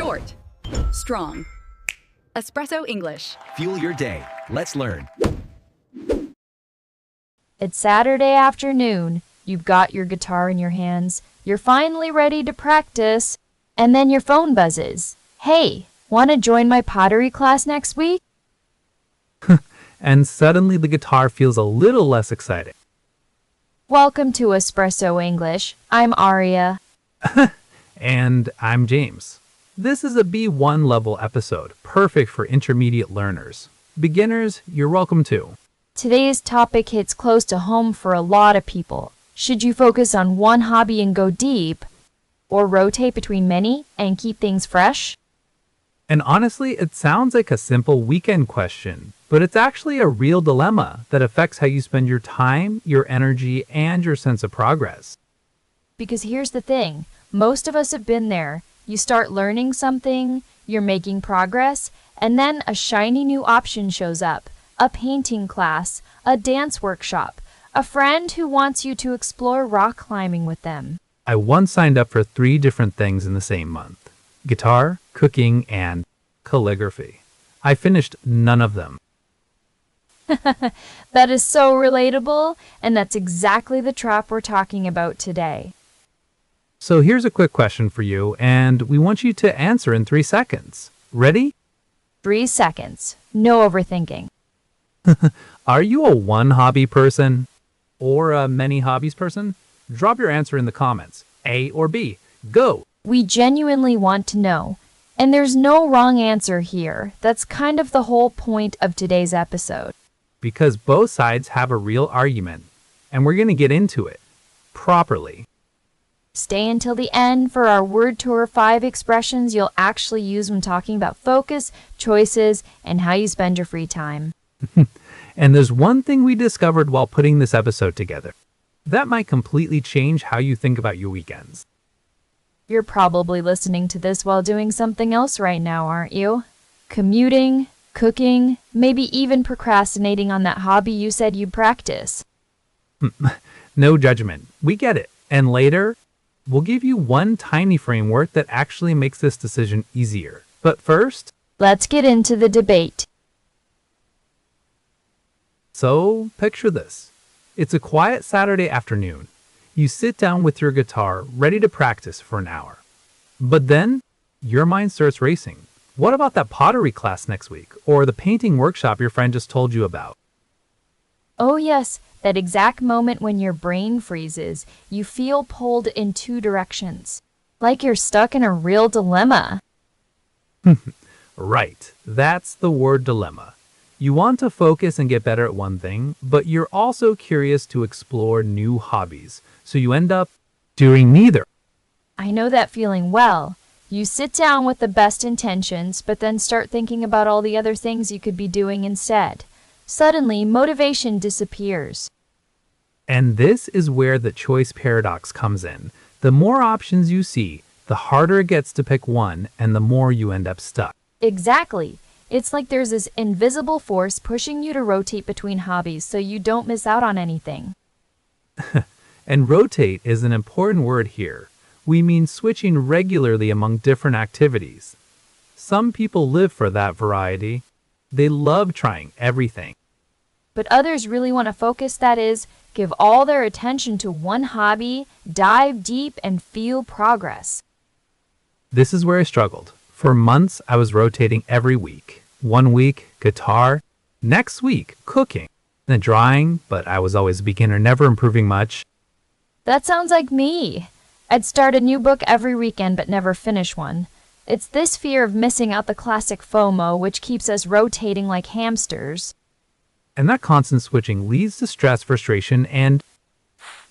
Short. Strong. Espresso English. Fuel your day. Let's learn. It's Saturday afternoon. You've got your guitar in your hands. You're finally ready to practice. And then your phone buzzes. Hey, want to join my pottery class next week? And suddenly the guitar feels a little less exciting. Welcome to Espresso English. I'm Aria. And I'm James. This is a B1 level episode, perfect for intermediate learners. Beginners, you're welcome too. Today's topic hits close to home for a lot of people. Should you focus on one hobby and go deep, or rotate between many and keep things fresh? And honestly, it sounds like a simple weekend question, but it's actually a real dilemma that affects how you spend your time, your energy, and your sense of progress. Because here's the thing, most of us have been there. You start learning something, you're making progress, and then a shiny new option shows up. A painting class, a dance workshop, a friend who wants you to explore rock climbing with them. I once signed up for 3 different things in the same month: guitar, cooking, and calligraphy. I finished none of them. That is so relatable, and that's exactly the trap we're talking about today. So here's a quick question for you, and we want you to answer in 3 seconds. Ready? 3 seconds. No overthinking. Are you a one hobby person or a many hobbies person? Drop your answer in the comments. A or B. Go! We genuinely want to know. And there's no wrong answer here. That's kind of the whole point of today's episode. Because both sides have a real argument, and we're going to get into it properly. Stay until the end for our word tour 5 expressions you'll actually use when talking about focus, choices, and how you spend your free time. And there's one thing we discovered while putting this episode together. That might completely change how you think about your weekends. You're probably listening to this while doing something else right now, aren't you? Commuting, cooking, maybe even procrastinating on that hobby you said you'd practice. No judgment. We get it. And later, we'll give you one tiny framework that actually makes this decision easier. But first, let's get into the debate. So, picture this. It's a quiet Saturday afternoon. You sit down with your guitar, ready to practice for an hour. But then, your mind starts racing. What about that pottery class next week, or the painting workshop your friend just told you about? Oh yes, that exact moment when your brain freezes, you feel pulled in 2 directions. Like you're stuck in a real dilemma. Right, that's the word dilemma. You want to focus and get better at one thing, but you're also curious to explore new hobbies, so you end up doing neither. I know that feeling well. You sit down with the best intentions, but then start thinking about all the other things you could be doing instead. Suddenly, motivation disappears. And this is where the choice paradox comes in. The more options you see, the harder it gets to pick one, and the more you end up stuck. Exactly. It's like there's this invisible force pushing you to rotate between hobbies so you don't miss out on anything. And rotate is an important word here. We mean switching regularly among different activities. Some people live for that variety. They love trying everything. But others really want to focus, that is, give all their attention to one hobby, dive deep, and feel progress. This is where I struggled. For months, I was rotating every week. One week, guitar. Next week, cooking. Then drawing, but I was always a beginner, never improving much. That sounds like me. I'd start a new book every weekend but never finish one. It's this fear of missing out the classic FOMO which keeps us rotating like hamsters. And that constant switching leads to stress, frustration, and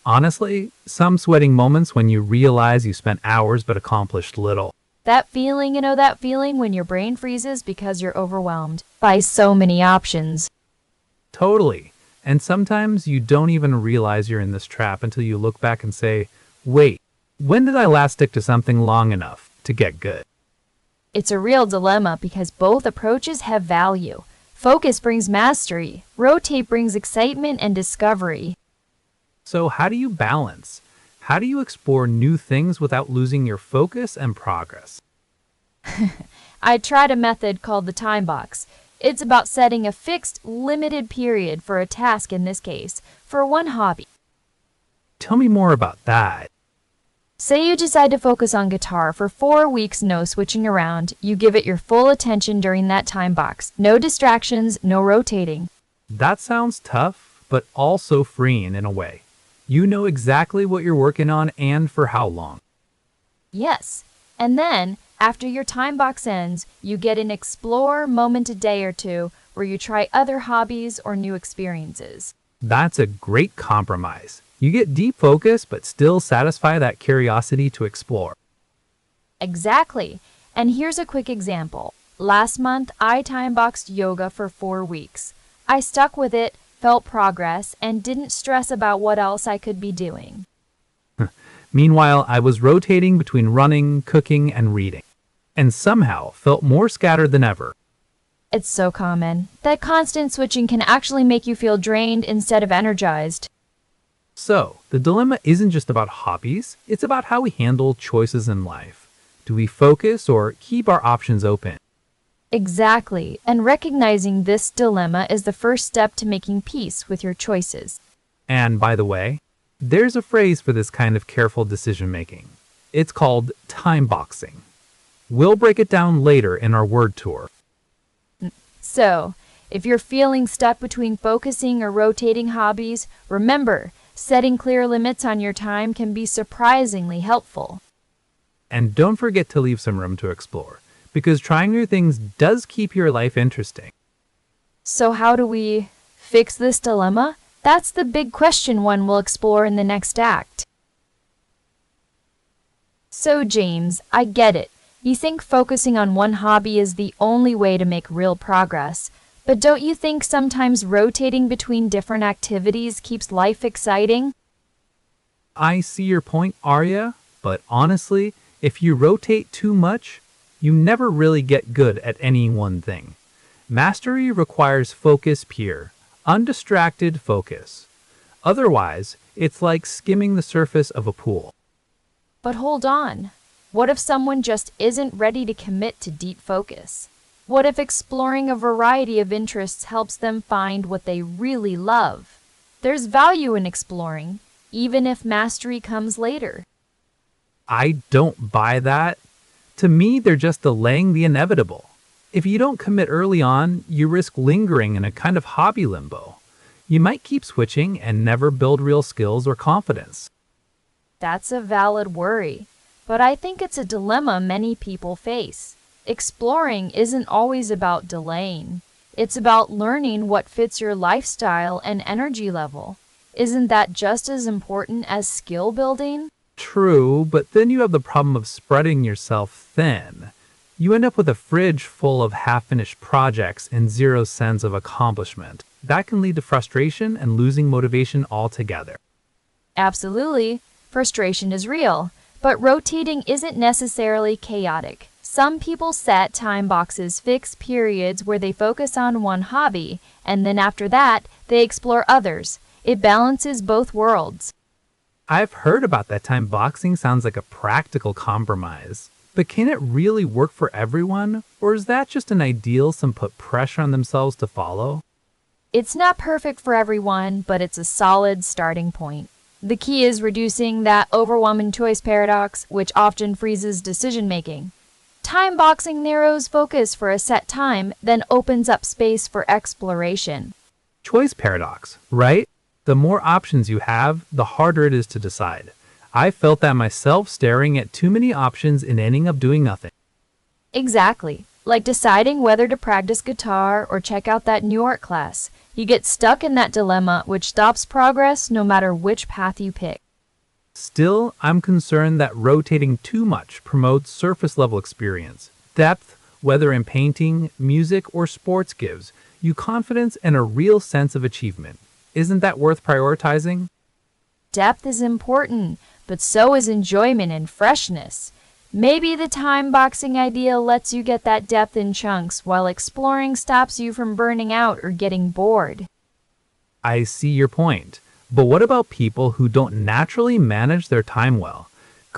honestly, some sweating moments when you realize you spent hours but accomplished little. That feeling, that feeling when your brain freezes because you're overwhelmed by so many options. Totally. And sometimes you don't even realize you're in this trap until you look back and say, wait, when did I last stick to something long enough to get good? It's a real dilemma because both approaches have value. Focus brings mastery. Rotate brings excitement and discovery. So how do you balance? How do you explore new things without losing your focus and progress? I tried a method called the time box. It's about setting a fixed, limited period for a task in this case, for one hobby. Tell me more about that. Say you decide to focus on guitar for 4 weeks, no switching around. You give it your full attention during that time box. No distractions, no rotating. That sounds tough, but also freeing in a way. You know exactly what you're working on and for how long. Yes. And then, after your time box ends, you get an explore moment a day or two where you try other hobbies or new experiences. That's a great compromise. You get deep focus, but still satisfy that curiosity to explore. Exactly. And here's a quick example. Last month, I time boxed yoga for 4 weeks. I stuck with it, felt progress, and didn't stress about what else I could be doing. Meanwhile, I was rotating between running, cooking, and reading, and somehow felt more scattered than ever. It's so common. That constant switching can actually make you feel drained instead of energized. So, the dilemma isn't just about hobbies, it's about how we handle choices in life. Do we focus or keep our options open? Exactly, and recognizing this dilemma is the first step to making peace with your choices. And by the way, there's a phrase for this kind of careful decision making. It's called time boxing. We'll break it down later in our word tour. So, if you're feeling stuck between focusing or rotating hobbies, remember, setting clear limits on your time can be surprisingly helpful. And don't forget to leave some room to explore, because trying new things does keep your life interesting. So how do we fix this dilemma? That's the big question one will explore in the next act. So James, I get it. You think focusing on one hobby is the only way to make real progress. But don't you think sometimes rotating between different activities keeps life exciting? I see your point, Arya, but honestly, if you rotate too much, you never really get good at any one thing. Mastery requires focus pure, undistracted focus. Otherwise, it's like skimming the surface of a pool. But hold on. What if someone just isn't ready to commit to deep focus? What if exploring a variety of interests helps them find what they really love? There's value in exploring, even if mastery comes later. I don't buy that. To me, they're just delaying the inevitable. If you don't commit early on, you risk lingering in a kind of hobby limbo. You might keep switching and never build real skills or confidence. That's a valid worry, but I think it's a dilemma many people face. Exploring isn't always about delaying. It's about learning what fits your lifestyle and energy level. Isn't that just as important as skill building? True, but then you have the problem of spreading yourself thin. You end up with a fridge full of half-finished projects and zero sense of accomplishment. That can lead to frustration and losing motivation altogether. Absolutely. Frustration is real, but rotating isn't necessarily chaotic. Some people set time boxes, fixed periods where they focus on one hobby, and then after that, they explore others. It balances both worlds. I've heard about that. Time boxing sounds like a practical compromise. But can it really work for everyone? Or is that just an ideal some put pressure on themselves to follow? It's not perfect for everyone, but it's a solid starting point. The key is reducing that overwhelming choice paradox, which often freezes decision-making. Time boxing narrows focus for a set time, then opens up space for exploration. Choice paradox, right? The more options you have, the harder it is to decide. I felt that myself staring at too many options and ending up doing nothing. Exactly. Like deciding whether to practice guitar or check out that new art class. You get stuck in that dilemma, which stops progress no matter which path you pick. Still, I'm concerned that rotating too much promotes surface-level experience. Depth, whether in painting, music, or sports, gives you confidence and a real sense of achievement. Isn't that worth prioritizing? Depth is important, but so is enjoyment and freshness. Maybe the time boxing idea lets you get that depth in chunks, while exploring stops you from burning out or getting bored. I see your point. But what about people who don't naturally manage their time well?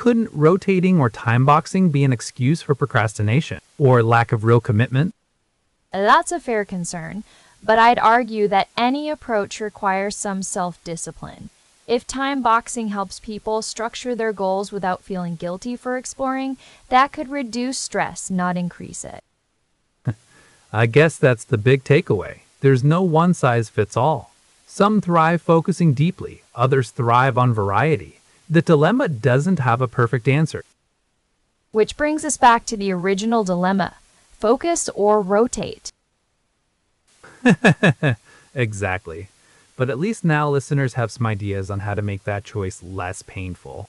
couldn't rotating or time boxing be an excuse for procrastination or lack of real commitment? That's a fair concern, but I'd argue that any approach requires some self-discipline. If time boxing helps people structure their goals without feeling guilty for exploring, that could reduce stress, not increase it. I guess that's the big takeaway. There's no one size fits all. Some thrive focusing deeply, others thrive on variety. The dilemma doesn't have a perfect answer. Which brings us back to the original dilemma: focus or rotate. Exactly. But at least now listeners have some ideas on how to make that choice less painful.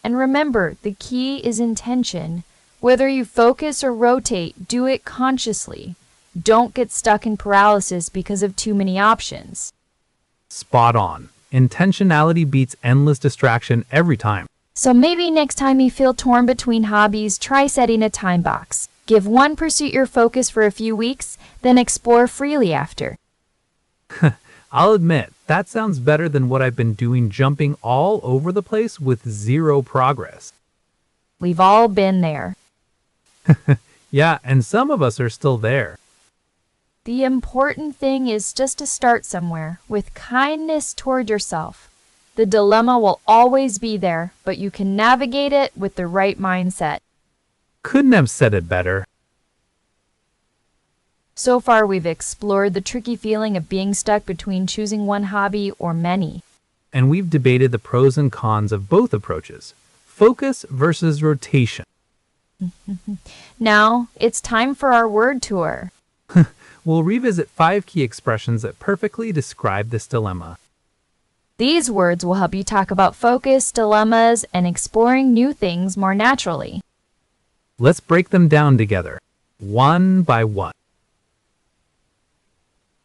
And remember, the key is intention. Whether you focus or rotate, do it consciously. Don't get stuck in paralysis because of too many options. Spot on. Intentionality beats endless distraction every time. So maybe next time you feel torn between hobbies, try setting a time box. Give one pursuit your focus for a few weeks, then explore freely after. I'll admit, that sounds better than what I've been doing, jumping all over the place with zero progress. We've all been there. Yeah, and some of us are still there. The important thing is just to start somewhere, with kindness toward yourself. The dilemma will always be there, but you can navigate it with the right mindset. Couldn't have said it better. So far, we've explored the tricky feeling of being stuck between choosing one hobby or many. And we've debated the pros and cons of both approaches. Focus versus rotation. Now, it's time for our word tour. We'll revisit 5 key expressions that perfectly describe this dilemma. These words will help you talk about focus, dilemmas, and exploring new things more naturally. Let's break them down together, one by one.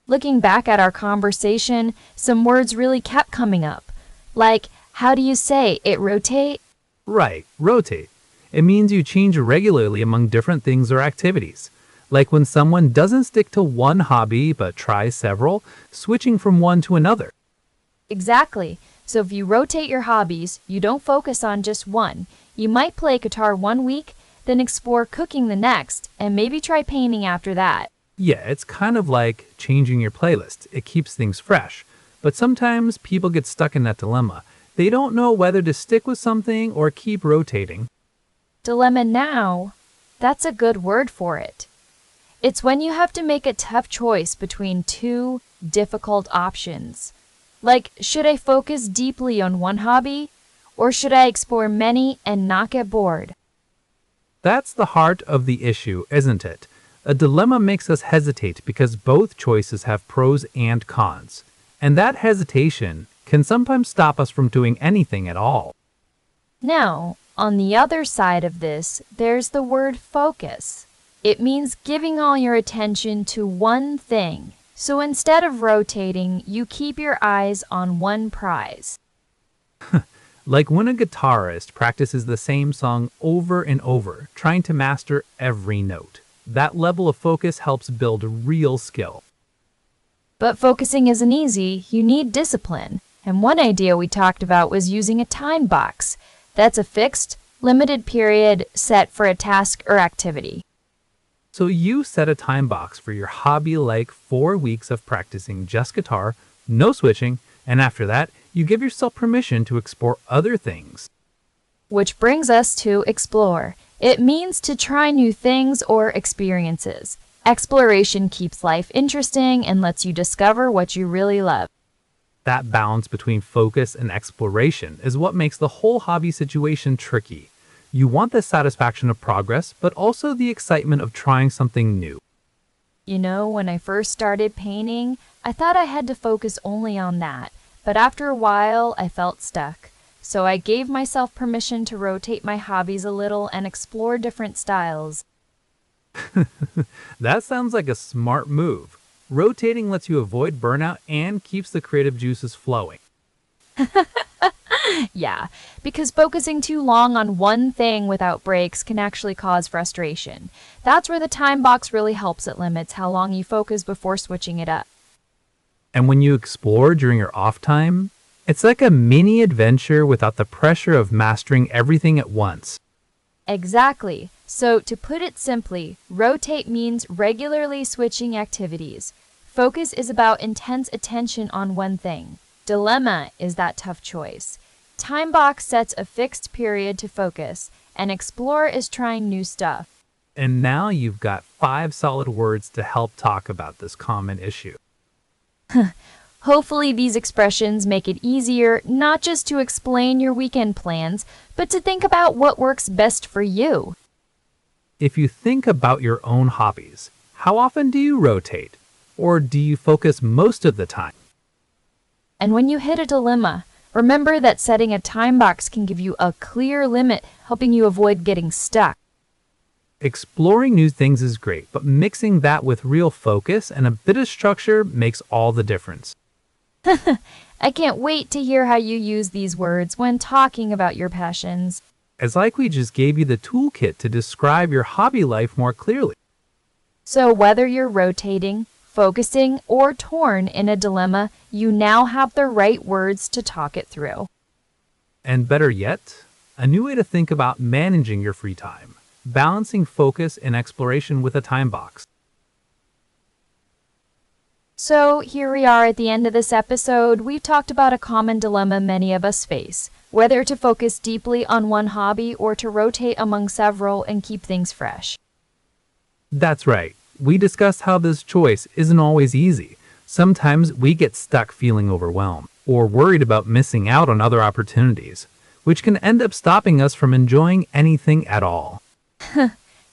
Looking back at our conversation, some words really kept coming up. Like, how do you say it rotate? Right, rotate. It means you change regularly among different things or activities. Like when someone doesn't stick to one hobby but tries several, switching from one to another. Exactly. So if you rotate your hobbies, you don't focus on just one. You might play guitar one week, then explore cooking the next, and maybe try painting after that. Yeah, it's kind of like changing your playlist. It keeps things fresh. But sometimes people get stuck in that dilemma. They don't know whether to stick with something or keep rotating. Dilemma now, that's a good word for it. It's when you have to make a tough choice between two difficult options. Like, should I focus deeply on one hobby, or should I explore many and not get bored? That's the heart of the issue, isn't it? A dilemma makes us hesitate because both choices have pros and cons. And that hesitation can sometimes stop us from doing anything at all. Now, on the other side of this, there's the word focus. It means giving all your attention to one thing. So instead of rotating, you keep your eyes on one prize. Like when a guitarist practices the same song over and over, trying to master every note. That level of focus helps build real skill. But focusing isn't easy. You need discipline. And one idea we talked about was using a time box. That's a fixed, limited period set for a task or activity. So you set a time box for your hobby, like 4 weeks of practicing just guitar, no switching, and after that, you give yourself permission to explore other things. Which brings us to explore. It means to try new things or experiences. Exploration keeps life interesting and lets you discover what you really love. That balance between focus and exploration is what makes the whole hobby situation tricky. You want the satisfaction of progress, but also the excitement of trying something new. You know, when I first started painting, I thought I had to focus only on that. But after a while, I felt stuck. So I gave myself permission to rotate my hobbies a little and explore different styles. That sounds like a smart move. Rotating lets you avoid burnout and keeps the creative juices flowing. Yeah, because focusing too long on one thing without breaks can actually cause frustration. That's where the time box really helps. It limits how long you focus before switching it up. And when you explore during your off time, It's like a mini adventure without the pressure of mastering everything at once. Exactly. So, to put it simply, rotate means regularly switching activities. Focus is about intense attention on one thing. Dilemma is that tough choice. Time box sets a fixed period to focus, and explore is trying new stuff. And now you've got 5 solid words to help talk about this common issue. Hopefully these expressions make it easier not just to explain your weekend plans, but to think about what works best for you. If you think about your own hobbies, how often do you rotate? Or do you focus most of the time? And when you hit a dilemma, remember that setting a time box can give you a clear limit, helping you avoid getting stuck. Exploring new things is great, but mixing that with real focus and a bit of structure makes all the difference. I can't wait to hear how you use these words when talking about your passions. It's like we just gave you the toolkit to describe your hobby life more clearly. So whether you're rotating, focusing, or torn in a dilemma, you now have the right words to talk it through. And better yet, a new way to think about managing your free time, balancing focus and exploration with a time box. So here we are at the end of this episode. We've talked about a common dilemma many of us face, whether to focus deeply on one hobby or to rotate among several and keep things fresh. That's right. We discussed how this choice isn't always easy. Sometimes we get stuck feeling overwhelmed or worried about missing out on other opportunities, which can end up stopping us from enjoying anything at all.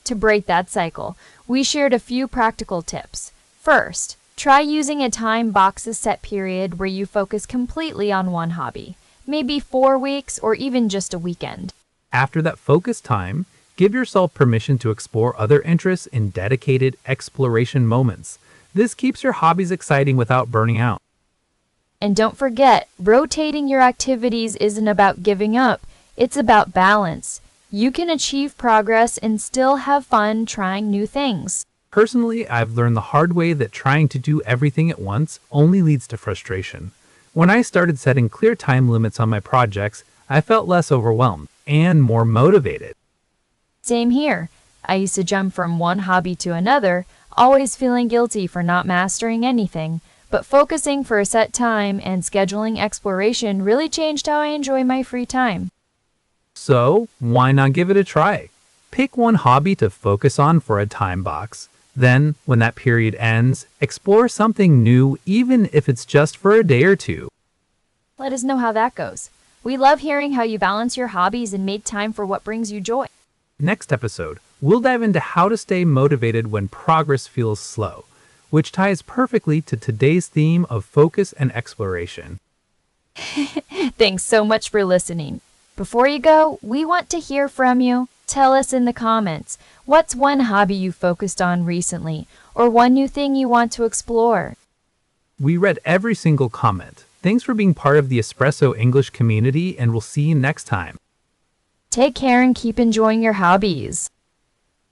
To break that cycle, we shared a few practical tips. First, try using a time boxes set period where you focus completely on one hobby, maybe 4 weeks or even just a weekend. After that focused time, give yourself permission to explore other interests in dedicated exploration moments. This keeps your hobbies exciting without burning out. And don't forget, rotating your activities isn't about giving up, it's about balance. You can achieve progress and still have fun trying new things. Personally, I've learned the hard way that trying to do everything at once only leads to frustration. When I started setting clear time limits on my projects, I felt less overwhelmed and more motivated. Same here. I used to jump from one hobby to another, always feeling guilty for not mastering anything, but focusing for a set time and scheduling exploration really changed how I enjoy my free time. So, why not give it a try? Pick one hobby to focus on for a time box. Then, when that period ends, explore something new, even if it's just for a day or two. Let us know how that goes. We love hearing how you balance your hobbies and make time for what brings you joy. Next episode, we'll dive into how to stay motivated when progress feels slow, which ties perfectly to today's theme of focus and exploration. Thanks so much for listening. Before you go, we want to hear from you. Tell us in the comments, what's one hobby you focused on recently, or one new thing you want to explore? We read every single comment. Thanks for being part of the Espresso English community, and we'll see you next time. Take care and keep enjoying your hobbies.